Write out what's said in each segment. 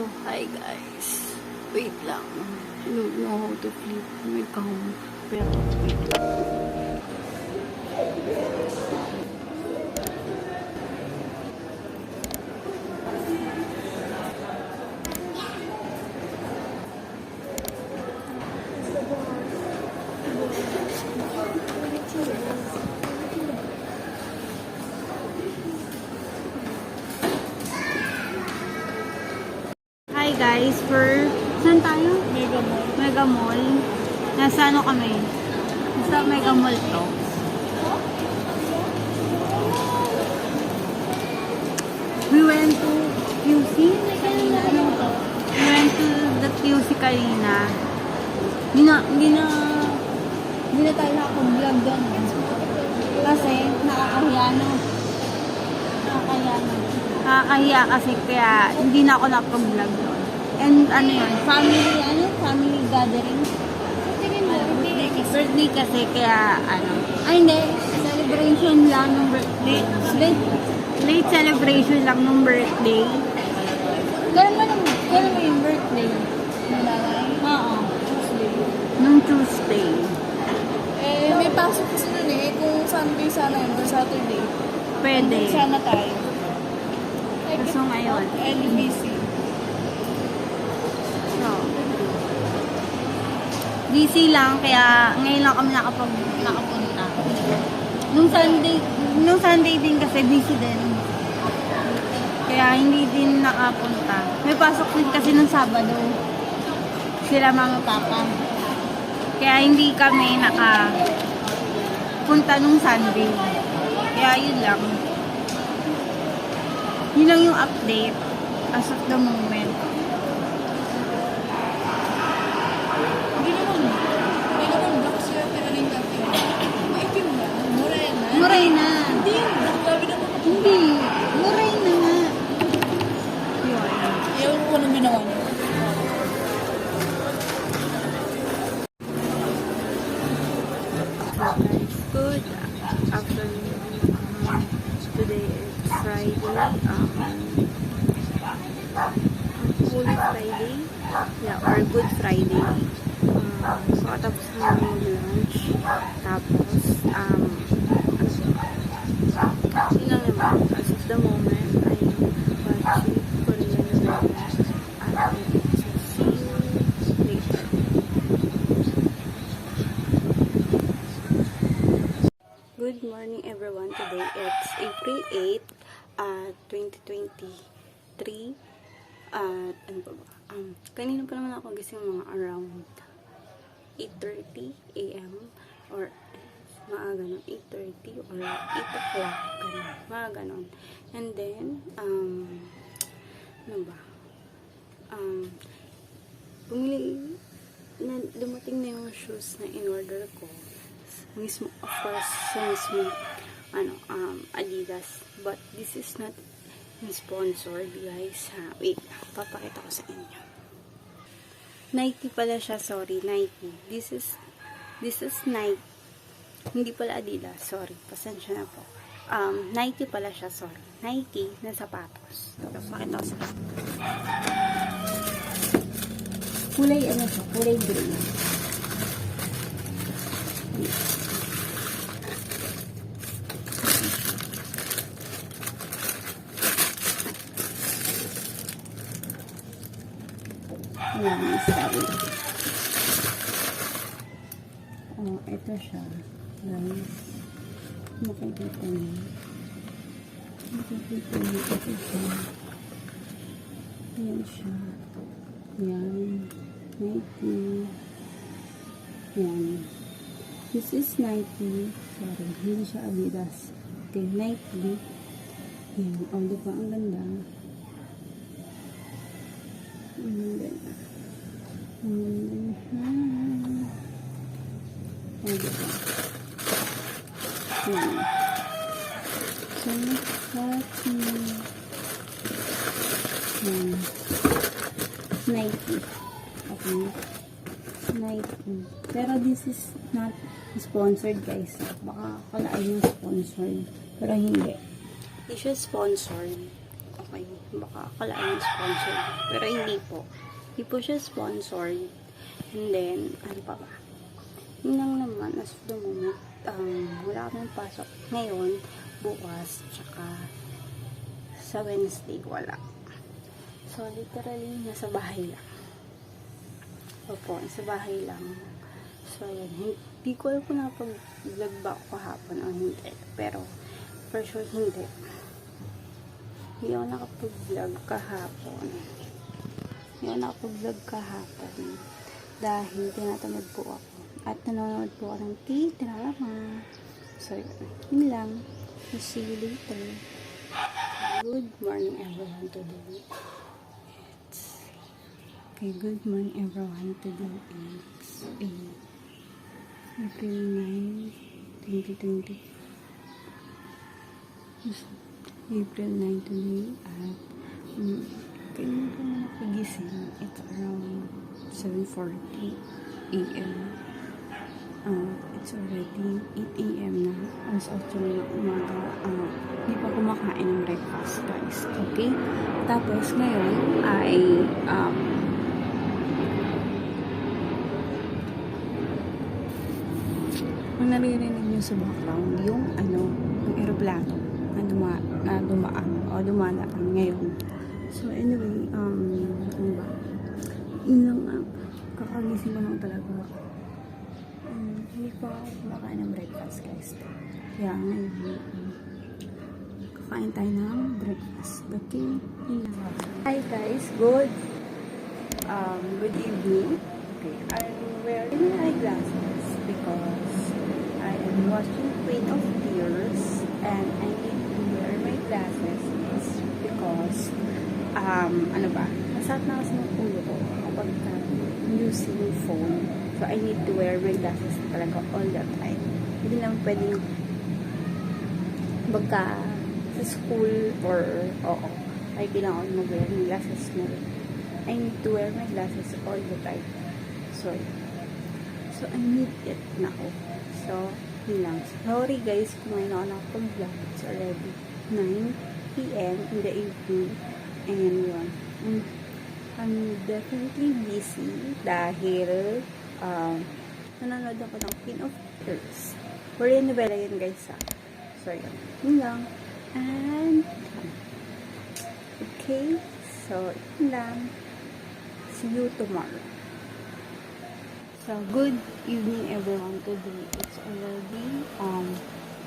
So, hi guys. Wait lang. I don't know how to flip my cam. Pero, wait lang. Hi guys, saan tayo? Mega Mall. Mega Mall. Nasa ano kami? Nasa Mega Mall to. We went to QC kanina. We went to the QC kanina. Hindi na tayo nakapag-vlog doon. Kasi nakakahiya na. Nakakahiya kasi kaya hindi na ako nakapag-vlog doon. And ano yun, family gathering. Birthday kasi kaya hindi, celebration lang ng birthday. Late celebration lang ng birthday. Kailan mo yung birthday? Oo. Nung Tuesday. May pasok kasi nun kung Sunday sana yun, or Saturday. Pwede. Sana tayo. Kaso ngayon. LBC. So, DC lang, kaya ngayon lang kami nakapunta. Nung Sunday din kasi busy din. Kaya hindi din nakapunta. May pasok din kasi nung Sabado. Sila mama papa. Kaya hindi kami nakapunta nung Sunday. Kaya yun lang. Yun lang yung update as of the moment. Hindi naman black siya, pero rin dati. Maitim na. Morena. Morena. Hindi, black labi naman. Hindi. Morena nga. Yun. Ewan ko anong ginawa niya. Good afternoon. Today is Friday. Holy Friday. Yeah, or Good Friday. So, tapos na yung lunch. Tapos, yun lang naman. As of the moment, I'm watching Korean drama. And I will see you later. Good morning everyone. Today it's April 8, 2023. Ano pa ba? Kanina pa naman ako gising mga around 8:30 a.m. or mga ganon, 8:30 or 8 o'clock ganon, mga ganon. And then, ano ba? Dumating na yung shoes na in-order ko. Mismo, of course, sa mismo, Adidas. But this is not sponsored, guys, ha. Wait, papakita ko sa inyo. Nike pala siya, sorry, Nike. This is Nike. Hindi pala Adidas, sorry. Pasensya na po. Nike pala siya, sorry. Nike na sapatos. Papakita ko sa inyo. Kulay, kulay green. Ayan, sabi. Ito siya. Guys. Makikita niyo. Ito siya. Ayan siya. Ayan. Nike. Ayan. This is Nike. Sorry, hindi siya Adidas. Okay, Nike. Ayan. O, diba? Ang ganda. Ang ganda. Ayan. So, let's Nike. Okay. Nike. Pero this is not sponsored, guys. Baka kalain yung sponsored. Pero hindi. Hindi siya sponsored. Okay. Baka akalaan sponsored. Pero hindi po. Hindi po siya sponsored. And then, ano pa ba? Yun lang naman, as of the moment, wala kami pasok ngayon, bukas, tsaka sa Wednesday, wala. So, literally, nasa bahay lang. Opo, nasa bahay lang. So, yun. Hindi ko alam kung nakapag-vlog ba ako kahapon o hindi. Pero, for sure, hindi. Hindi ako nakapag-vlog kahapon. Dahil tinatamad po ako. At nanonood po ako ng K-drama. So, yun lang. See you later. Good morning, everyone, today. Good morning, everyone. Today is April 9, 2020. April 9 today at kailan ko na napagising. It's around 7:40 a.m. It's already 8 a.m. na. Alas 8 na ng umaga. Hindi pa kumakain ng breakfast, guys. Okay? Tapos, ngayon ay kung naririnig nyo sa background, yung aeroplano na dumadaan ngayon. So, anyway, ano ba? Yun lang, kakagising ko lang talaga. Hindi pa ako kumakain ng breakfast, guys. Kaya ngayon, kakain tayo ng breakfast. Okay? Yun lang. Hi guys, good evening. Okay, I'm wearing my glasses because I am watching Queen of Tears and I need to wear my glasses because ano ba, masakit na kasi ng ulo ko kapag using phone. So, I need to wear my glasses talaga all the time. Hindi lang pwedeng bagka sa school or ay kailangan mag-wear my glasses mo. I need to wear my glasses all the time. So I need it now. So, yun lang. Sorry guys kung ngayon ako nakapag-vlog. It's already 9 p.m. in the evening. And yun. I'm definitely busy dahil nanonood ako ng Queen of Tears. Korean novela yun guys ha. So yun. Yun lang. And okay. So yun lang. See you tomorrow. So good evening everyone. Today it's already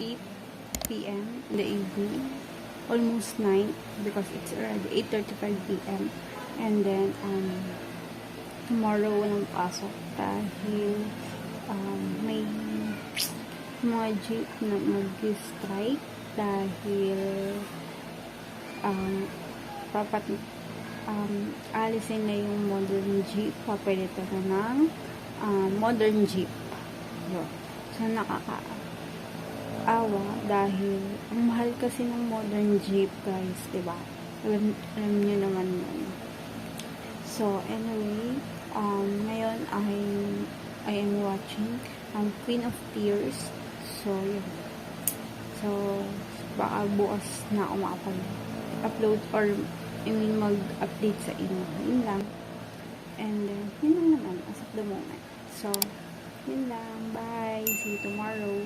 8 p.m. in the evening. Almost 9 because it's already 8:35 p.m. And then tomorrow walang pasok dahil may mga jeep na mag-strike dahil alisin na yung modern jeep, papalitan na ng modern jeep. So nakakaawa dahil ang mahal kasi ng modern jeep guys, diba? Alam nyo naman yun. So anyway, ngayon I am watching Queen of Tears. So yun. So baka bukas na ako makapag-upload or mag-update sa inyo. Yun lang. And yun lang naman as of the moment. So yun lang. Bye. See you tomorrow.